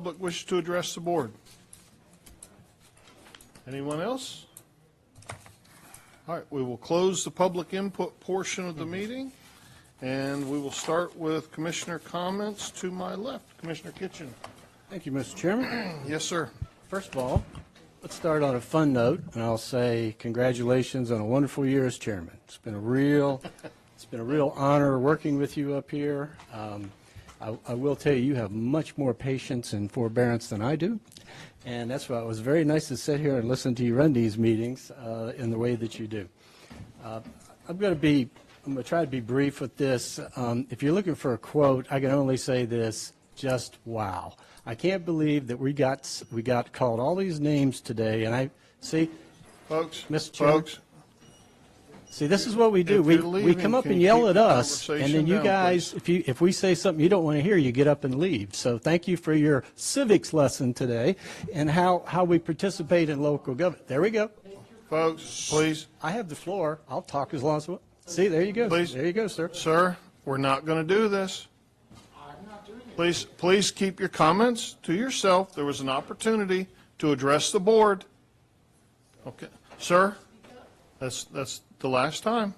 Public wishes to address the board? Anyone else? All right, we will close the public input portion of the meeting, and we will start with commissioner comments to my left. Commissioner Kitchen. Thank you, Mr. Chairman. Yes, sir. First of all, let's start on a fun note, and I'll say congratulations on a wonderful year as chairman. It's been a real honor working with you up here. I will tell you, you have much more patience and forbearance than I do, and that's why it was very nice to sit here and listen to you run these meetings in the way that you do. I'm going to try to be brief with this. If you're looking for a quote, I can only say this: just wow. I can't believe that we got called all these names today, and I see, folks, Mr. Chairman, see, this is what we do. Leaving, we come up and yell at us, and then you down, guys, if we say something you don't want to hear, you get up and leave. So thank you for your civics lesson today and how we participate in local government. There we go. Folks, please. I have the floor. I'll talk as long as see, there you go. Please. There you go, sir. Sir, we're not going to do this. Please keep your comments to yourself. There was an opportunity to address the board. Okay, sir, that's the last time.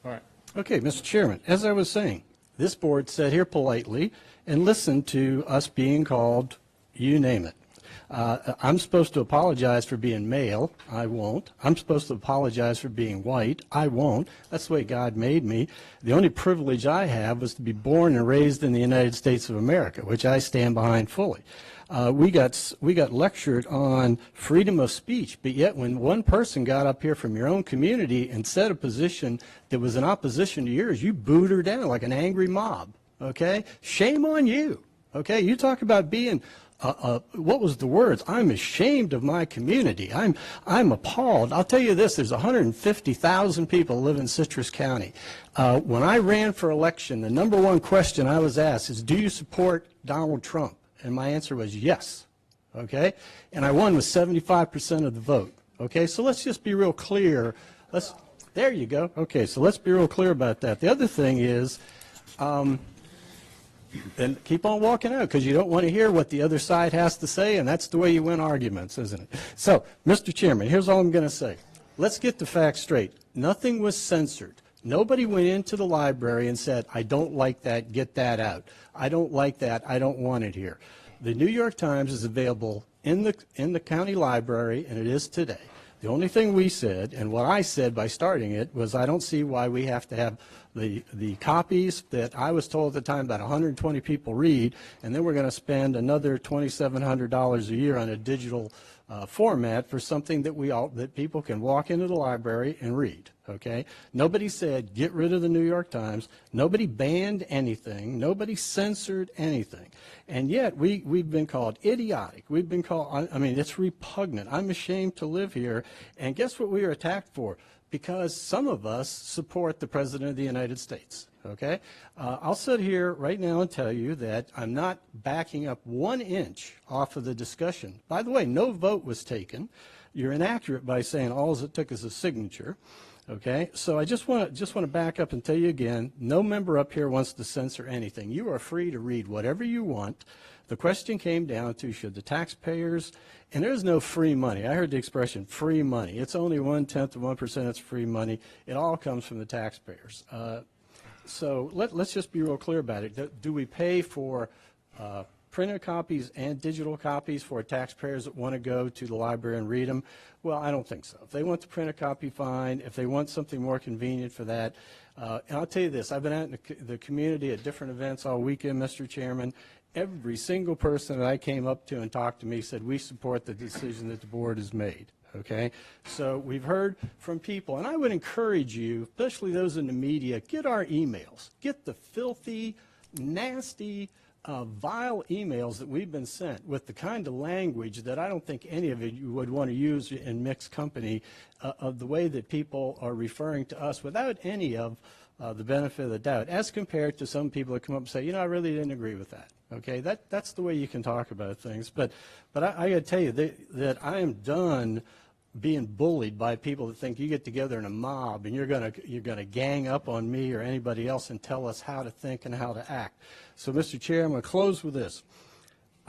All right. Okay, Mr. Chairman, as I was saying, this board sat here politely and listened to us being called, you name it. I'm supposed to apologize for being male. I won't. I'm supposed to apologize for being white. I won't. That's the way God made me. The only privilege I have was to be born and raised in the United States of America, which I stand behind fully. We got lectured on freedom of speech, but yet when one person got up here from your own community and said a position that was in opposition to yours, you booed her down like an angry mob. Okay? Shame on you. Okay? You talk about being what was the words? I'm ashamed of my community. I'm appalled. I'll tell you this, there's 150,000 people live in Citrus County. When I ran for election, the number one question I was asked is, do you support Donald Trump? And my answer was yes. Okay? And I won with 75% of the vote. Okay? So let's just be real clear. There you go. Okay, so let's be real clear about that. The other thing is, and keep on walking out because you don't want to hear what the other side has to say, and that's the way you win arguments, isn't it? So, Mr. Chairman, here's all I'm going to say. Let's get the facts straight. Nothing was censored. Nobody went into the library and said, I don't like that, get that out. I don't like that, I don't want it here. The New York Times is available in the county library, and it is today. The only thing we said, and what I said by starting it, was I don't see why we have to have the copies that I was told at the time about 120 people read, and then we're going to spend another $2,700 a year on a digital format for something that people can walk into the library and read. Okay? Nobody said get rid of the New York Times. Nobody banned anything. Nobody censored anything. And yet we've been called idiotic. We've been called, I mean, it's repugnant. I'm ashamed to live here. And guess what we were attacked for? Because some of us support the President of the United States. Okay? I'll sit here right now and tell you that I'm not backing up 1 inch off of the discussion. By the way, no vote was taken. You're inaccurate by saying all it took is a signature. Okay, so I just want to back up and tell you again, no member up here wants to censor anything. You are free to read whatever you want. The question came down to, should the taxpayers, and there's no free money. I heard the expression free money. It's only 1/10 of 1% that's free money. It all comes from the taxpayers. So let's just be real clear about it. Do we pay for printed copies and digital copies for taxpayers that want to go to the library and read them? Well, I don't think so. If they want to print a copy, fine. If they want something more convenient for that, and I'll tell you this, I've been out in the community at different events all weekend, Mr. Chairman. Every single person that I came up to and talked to me said, we support the decision that the board has made. Okay? So we've heard from people, and I would encourage you, especially those in the media, get our emails. Get the filthy, nasty, vile emails that we've been sent with the kind of language that I don't think any of you would want to use in mixed company, of the way that people are referring to us without any of the benefit of the doubt, as compared to some people that come up and say, you know, I really didn't agree with that. Okay, that's the way you can talk about things. But I got to tell you that I am done being bullied by people that think you get together in a mob and you're gonna gang up on me or anybody else and tell us how to think and how to act. So, Mr. Chair, I'm going to close with this.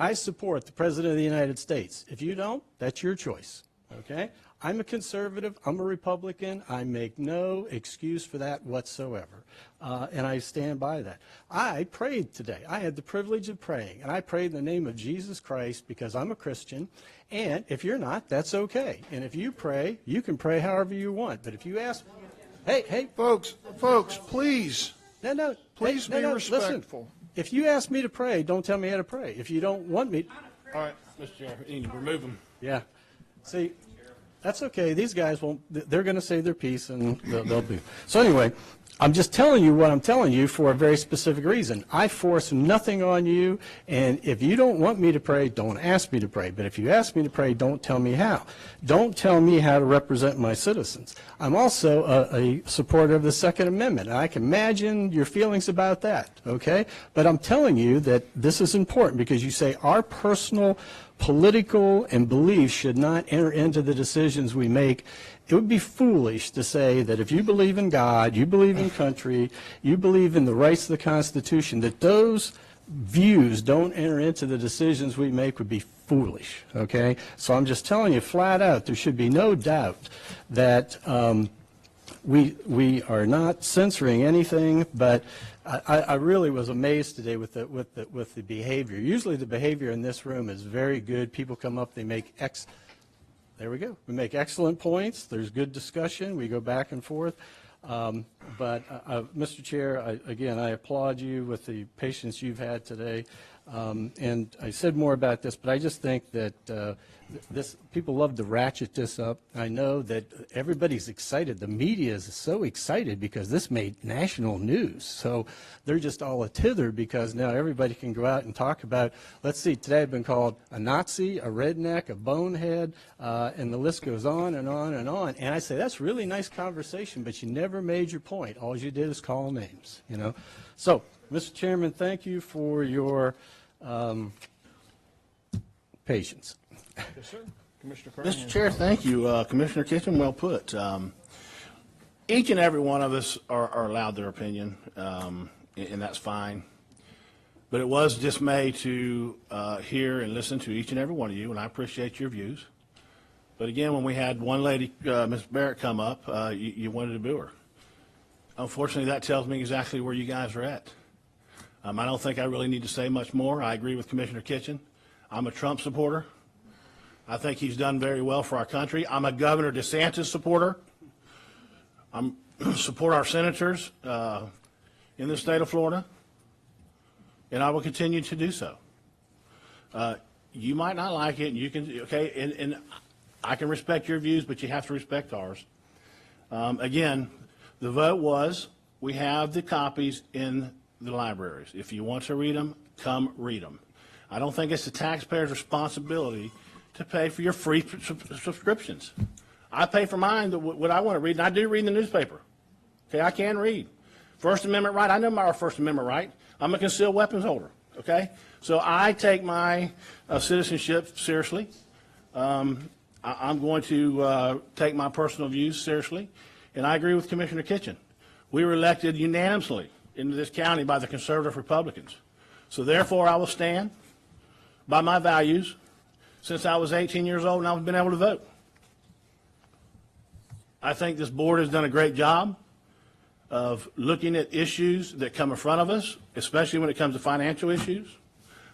I support the President of the United States. If you don't, that's your choice, okay? I'm a conservative, I'm a Republican, I make no excuse for that whatsoever, and I stand by that. I prayed today. I had the privilege of praying, and I prayed in the name of Jesus Christ because I'm a Christian, and if you're not, that's okay. And if you pray, you can pray however you want, but if you ask, hey. Folks, please. No. Please be respectful. Listen, if you ask me to pray, don't tell me how to pray. If you don't want me. All right, Mr. Chair, you need to remove him. Yeah. See, that's okay. These guys won't, they're going to say their piece and they'll be. So anyway, I'm just telling you what I'm telling you for a very specific reason. I force nothing on you, and if you don't want me to pray, don't ask me to pray. But if you ask me to pray, don't tell me how. Don't tell me how to represent my citizens. I'm also a supporter of the Second Amendment, and I can imagine your feelings about that, okay? But I'm telling you that this is important because you say our personal political and beliefs should not enter into the decisions we make. It would be foolish to say that if you believe in God, you believe in country, you believe in the rights of the Constitution, that those views don't enter into the decisions we make would be foolish, okay? So I'm just telling you flat out, there should be no doubt that we are not censoring anything, but I really was amazed today with the behavior. Usually the behavior in this room is very good. People come up, they make there we go. We make excellent points. There's good discussion. We go back and forth. But Mr. Chair, again, I applaud you with the patience you've had today. And I said more about this, but I just think that people love to ratchet this up. I know that everybody's excited. The media is so excited because this made national news. So they're just all a tither because now everybody can go out and talk about, let's see, today I've been called a Nazi, a redneck, a bonehead, and the list goes on and on and on. And I say, that's really nice conversation, but you never made your point. All you did is call names, you know. So, Mr. Chairman, thank you for your patience. Yes, sir. Commissioner Carter. Mr. Chair, thank you. Commissioner Kitchen, well put. Each and every one of us are allowed their opinion, and that's fine. But it was dismay to hear and listen to each and every one of you, and I appreciate your views. But again, when we had one lady, Ms. Barrett, come up, you wanted to boo her. Unfortunately, that tells me exactly where you guys are at. I don't think I really need to say much more. I agree with Commissioner Kitchen. I'm a Trump supporter. I think he's done very well for our country. I'm a Governor DeSantis supporter. I support our senators in the state of Florida, and I will continue to do so. You might not like it, and you can, okay, and I can respect your views, but you have to respect ours. Again, the vote was, we have the copies in the libraries. If you want to read them, come read them. I don't think it's the taxpayer's responsibility to pay for your free subscriptions. I pay for mine, what I want to read, and I do read in the newspaper. Okay, I can read. First Amendment right, I know my First Amendment right. I'm a concealed weapons holder, okay? So I take my citizenship seriously. I'm going to take my personal views seriously, and I agree with Commissioner Kitchen. We were elected unanimously into this county by the conservative Republicans. So therefore, I will stand by my values since I was 18 years old and I've been able to vote. I think this board has done a great job of looking at issues that come in front of us, especially when it comes to financial issues.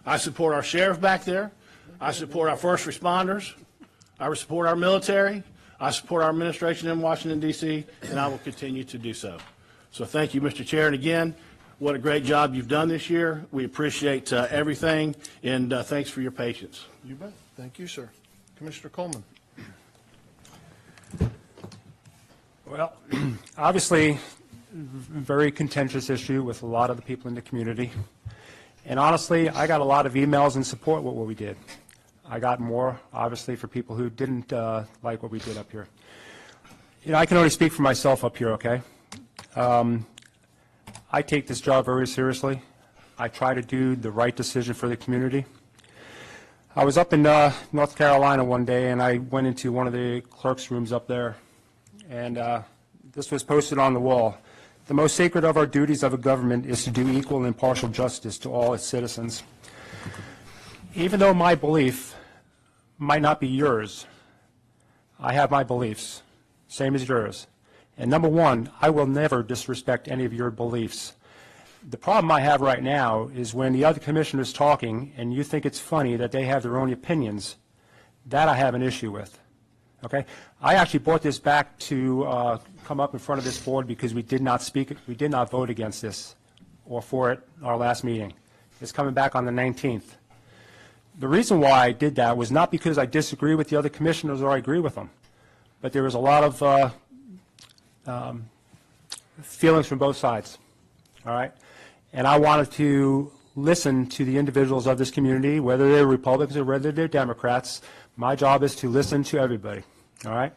I support our sheriff back there. I support our first responders. I support our military. I support our administration in Washington, D.C., and I will continue to do so. So thank you, Mr. Chair. And again, what a great job you've done this year. We appreciate everything, and thanks for your patience. You bet. Thank you, sir. Commissioner Coleman. Well, obviously, very contentious issue with a lot of the people in the community. And honestly, I got a lot of emails in support of what we did. I got more, obviously, for people who didn't like what we did up here. You know, I can only speak for myself up here, okay? I take this job very seriously. I try to do the right decision for the community. I was up in North Carolina one day, and I went into one of the clerk's rooms up there, and this was posted on the wall. The most sacred of our duties of a government is to do equal and impartial justice to all its citizens. even though my belief might not be yours, I have my beliefs, same as yours. And number one, I will never disrespect any of your beliefs. The problem I have right now is when the other commissioner's talking and you think it's funny that they have their own opinions, that I have an issue with. Okay? I actually brought this back to come up in front of this board because we did not vote against this or for it our last meeting. It's coming back on the 19th. The reason why I did that was not because I disagree with the other commissioners or I agree with them, but there was a lot of feelings from both sides. All right? And I wanted to listen to the individuals of this community, whether they're Republicans or whether they're Democrats. My job is to listen to everybody. All right?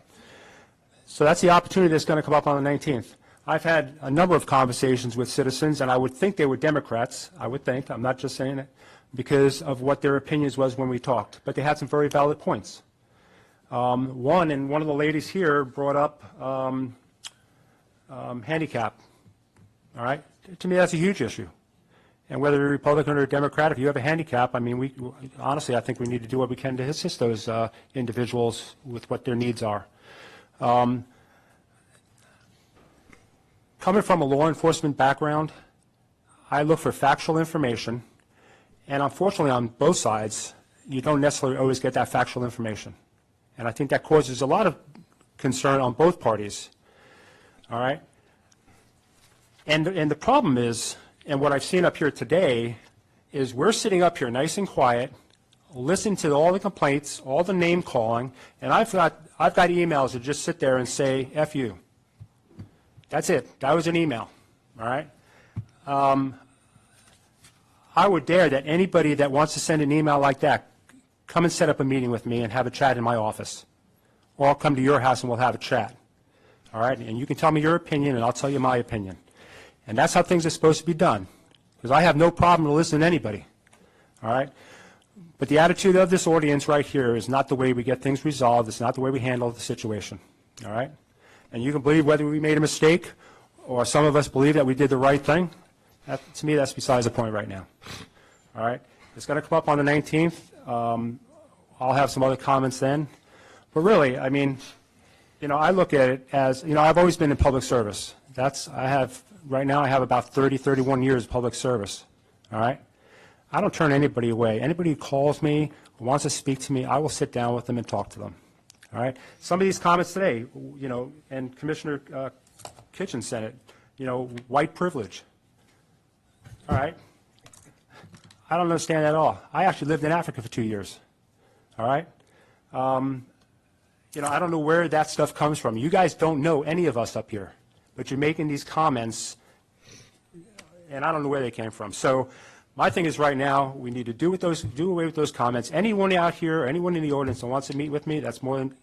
So that's the opportunity that's going to come up on the 19th. I've had a number of conversations with citizens, and I would think they were Democrats. I would think. I'm not just saying it because of what their opinions was when we talked. But they had some very valid points. One of the ladies here brought up handicap. All right? To me, that's a huge issue. And whether you're Republican or Democrat, if you have a handicap, I mean, honestly, I think we need to do what we can to assist those individuals with what their needs are. Coming from a law enforcement background, I look for factual information, and unfortunately on both sides, you don't necessarily always get that factual information. And I think that causes a lot of concern on both parties. All right? And the problem is, and what I've seen up here today, is we're sitting up here nice and quiet, listening to all the complaints, all the name calling, and I've got emails that just sit there and say, F you. That's it. That was an email. All right? I would dare that anybody that wants to send an email like that, come and set up a meeting with me and have a chat in my office. Or I'll come to your house and we'll have a chat. All right? And you can tell me your opinion and I'll tell you my opinion. And that's how things are supposed to be done. Because I have no problem to listen to anybody. All right? But the attitude of this audience right here is not the way we get things resolved. It's not the way we handle the situation. All right? And you can believe whether we made a mistake or some of us believe that we did the right thing. To me, that's besides the point right now. All right? It's going to come up on the 19th. I'll have some other comments then. But really, I mean, I look at it as, I've always been in public service. Right now I have about 30, 31 years of public service. All right? I don't turn anybody away. Anybody who calls me, who wants to speak to me, I will sit down with them and talk to them. All right? Some of these comments today, and Commissioner Kitchen said it, white privilege. All right? I don't understand that at all. I actually lived in Africa for 2 years. All right? I don't know where that stuff comes from. You guys don't know any of us up here, but you're making these comments, and I don't know where they came from. So my thing is right now, we need to do away with those comments. Anyone out here, anyone in the audience that wants to meet with me, that's more than,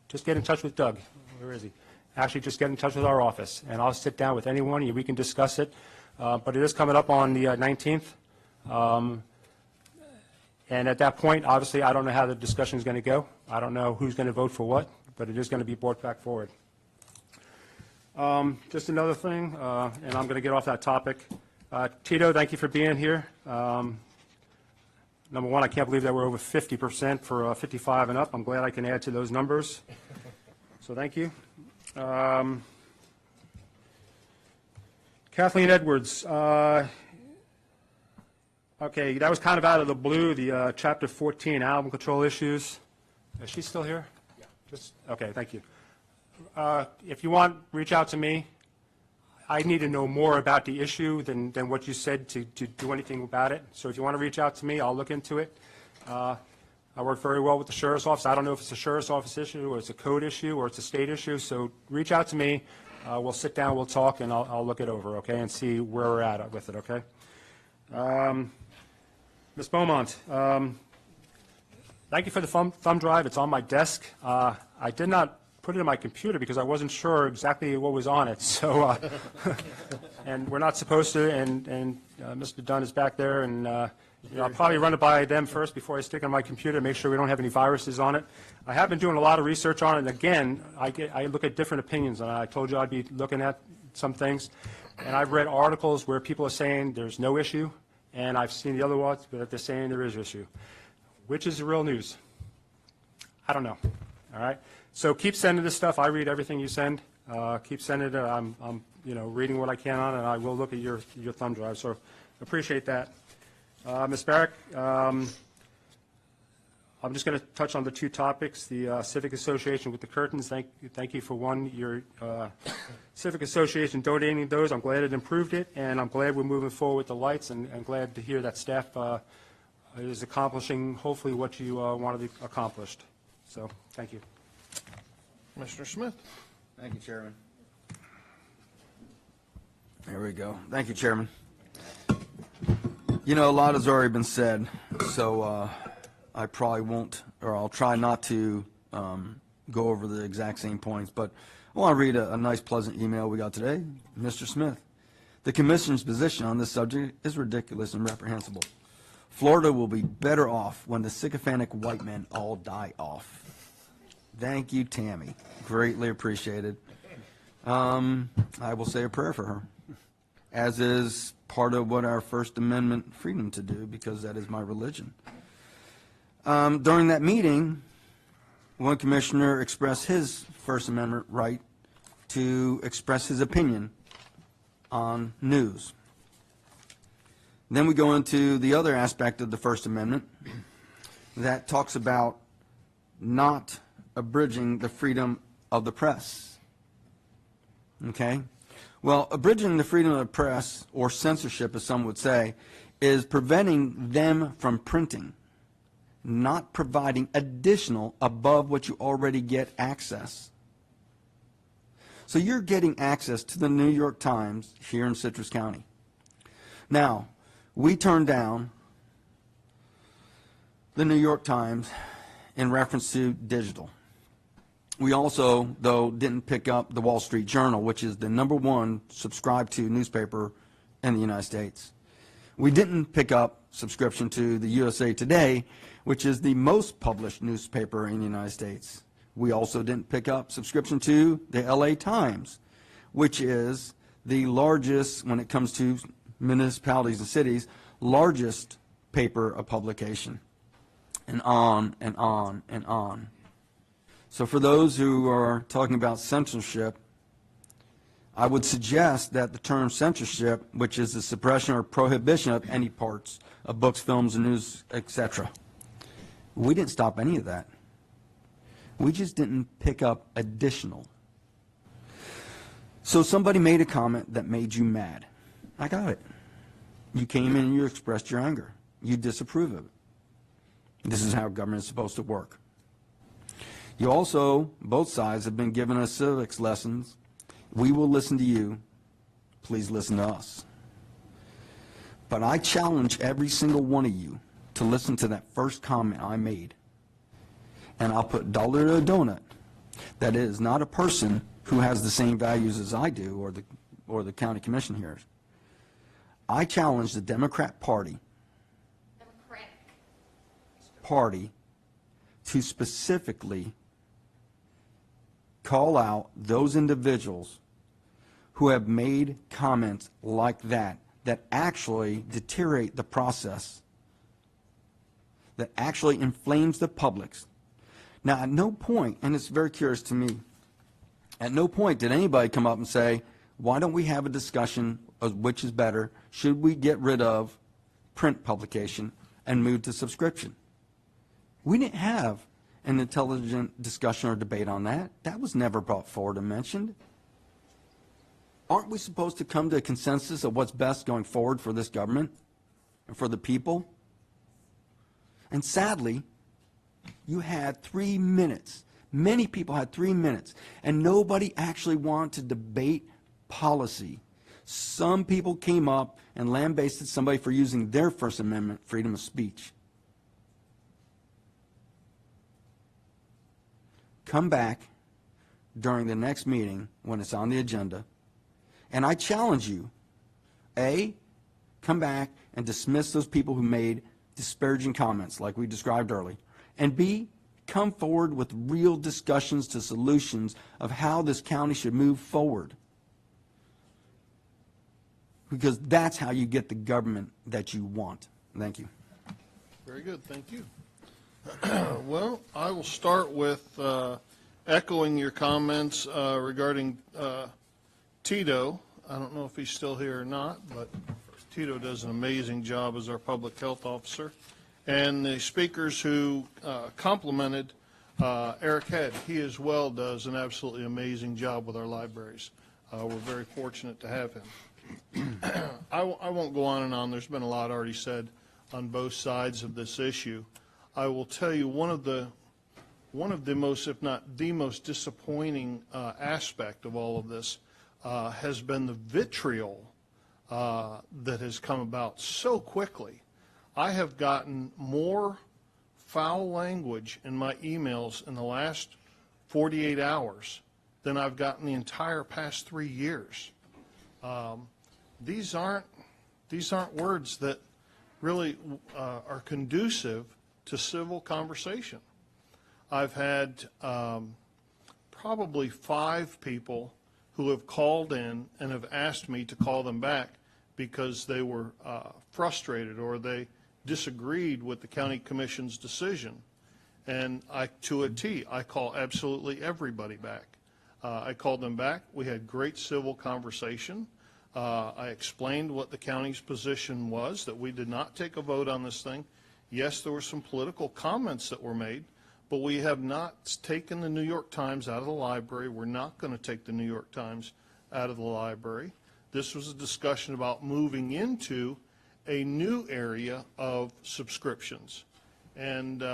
just get in touch with Doug. Where is he? Actually, just get in touch with our office, and I'll sit down with anyone, and we can discuss it. But it is coming up on the 19th. And at that point, obviously, I don't know how the discussion is going to go. I don't know who's going to vote for what, but it is going to be brought back forward. Just another thing, and I'm going to get off that topic. Tito, thank you for being here. Number one, I can't believe that we're over 50% for 55 and up. I'm glad I can add to those numbers. So thank you. Kathleen Edwards. Okay, that was kind of out of the blue, the Chapter 14 album control issues. Is she still here? Yeah. Okay, thank you. If you want, reach out to me. I need to know more about the issue than what you said to do anything about it. So if you want to reach out to me, I'll look into it. I work very well with the Sheriff's Office. I don't know if it's a Sheriff's Office issue or it's a code issue or it's a state issue. So reach out to me. We'll sit down, we'll talk, and I'll look it over, okay, and see where we're at with it, okay? Ms. Beaumont, thank you for the thumb drive. It's on my desk. I did not put it in my computer because I wasn't sure exactly what was on it. So, and we're not supposed to. And Mr. Dunn is back there, and I'll probably run it by them first before I stick it on my computer, make sure we don't have any viruses on it. I have been doing a lot of research on it. And again, I look at different opinions, and I told you I'd be looking at some things. And I've read articles where people are saying there's no issue. And I've seen the other ones, but they're saying there is issue. which is the real news? I don't know, all right? So keep sending this stuff. I read everything you send. Keep sending it. I'm reading what I can on it, and I will look at your thumb drive, so appreciate that. Ms. Barrick, I'm just going to touch on the two topics, the Civic Association with the curtains. Thank you for one, your Civic Association donating those. I'm glad it improved it, and I'm glad we're moving forward with the lights, and glad to hear that staff is accomplishing hopefully what you wanted accomplished. So thank you. Commissioner Smith. Thank you, Chairman. There we go. Thank you, Chairman. You know, a lot has already been said, so I probably won't, or I'll try not to go over the exact same points, but I want to read a nice, pleasant email we got today. Mr. Smith, the Commissioner's position on this subject is ridiculous and reprehensible. Florida will be better off when the sycophantic white men all die off. Thank you, Tammy. Greatly appreciated. I will say a prayer for her, as is part of what our First Amendment freedom to do, because that is my religion. During that meeting, one commissioner expressed his First Amendment right to express his opinion on news. Then we go into the other aspect of the First Amendment that talks about not abridging the freedom of the press. Okay? Well, abridging the freedom of the press, or censorship as some would say, is preventing them from printing, not providing additional above what you already get access. So you're getting access to the New York Times here in Citrus County. Now, we turned down the New York Times in reference to digital. We also, though, didn't pick up the Wall Street Journal, which is the #1 subscribed to newspaper in the United States. We didn't pick up subscription to the USA Today, which is the most published newspaper in the United States. We also didn't pick up subscription to the LA Times, which is the largest, when it comes to municipalities and cities, largest paper of publication, and on and on and on. So for those who are talking about censorship, I would suggest that the term censorship, which is the suppression or prohibition of any parts of books, films, and news, etc., we didn't stop any of that. We just didn't pick up additional. So somebody made a comment that made you mad. I got it. You came in and you expressed your anger. You disapprove of it. This is how government is supposed to work. You also, both sides have been giving us civics lessons. We will listen to you. Please listen to us. But I challenge every single one of you to listen to that first comment I made. And I'll put dollar to a donut. That is not a person who has the same values as I do, or the county commission here. I challenge the Democratic Party to specifically call out those individuals who have made comments like that actually deteriorate the process, that actually inflames the public's. Now, at no point, and it's very curious to me, at no point did anybody come up and say, why don't we have a discussion of which is better? Should we get rid of print publication and move to subscription? We didn't have an intelligent discussion or debate on that. That was never brought forward and mentioned. Aren't we supposed to come to a consensus of what's best going forward for this government and for the people? And sadly, you had 3 minutes. Many people had 3 minutes, and nobody actually wanted to debate policy. Some people came up and lambasted somebody for using their First Amendment freedom of speech. Come back during the next meeting when it's on the agenda, and I challenge you, A, come back and dismiss those people who made disparaging comments like we described earlier, and B, come forward with real discussions to solutions of how this county should move forward. Because that's how you get the government that you want. Thank you. Very good, thank you. Well, I will start with echoing your comments regarding Tito. I don't know if he's still here or not, but Tito does an amazing job as our public health officer. And the speakers who complimented Eric Head, he as well does an absolutely amazing job with our libraries. We're very fortunate to have him. I won't go on and on. There's been a lot already said on both sides of this issue. I will tell you one of the most, if not the most disappointing aspect of all of this has been the vitriol that has come about so quickly. I have gotten more foul language in my emails in the last 48 hours than I've gotten the entire past 3 years. These aren't words that really are conducive to civil conversation. I've had probably 5 people who have called in and have asked me to call them back because they were frustrated or they disagreed with the county commission's decision. And to a T, I call absolutely everybody back. I called them back. We had great civil conversation. I explained what the county's position was, that we did not take a vote on this thing. Yes, there were some political comments that were made, but we have not taken the New York Times out of the library. We're not going to take the New York Times out of the library. This was a discussion about moving into a new area of subscriptions. And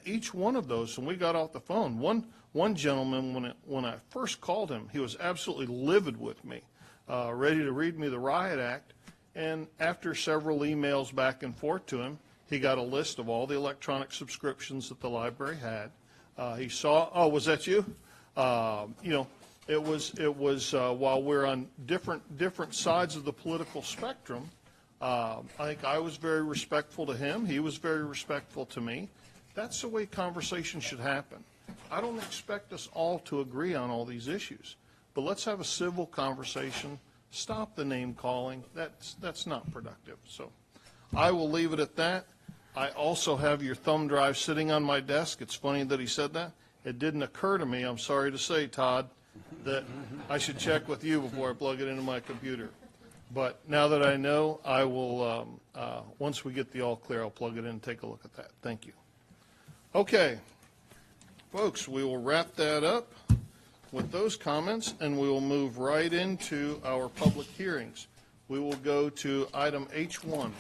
each one of those, when we got off the phone, one gentleman, when I first called him, he was absolutely livid with me, ready to read me the riot act. And after several emails back and forth to him, he got a list of all the electronic subscriptions that the library had. He saw, oh, was that you? It was while we're on different sides of the political spectrum, I think I was very respectful to him. He was very respectful to me. That's the way conversation should happen. I don't expect us all to agree on all these issues, but let's have a civil conversation. Stop the name calling. That's not productive. So I will leave it at that. I also have your thumb drive sitting on my desk. It's funny that he said that. It didn't occur to me, I'm sorry to say, Todd, that I should check with you before I plug it into my computer. But now that I know, I will, once we get the all clear, I'll plug it in and take a look at that. Thank you. Okay, folks, we will wrap that up with those comments, and we will move right into our public hearings. We will go to item H1,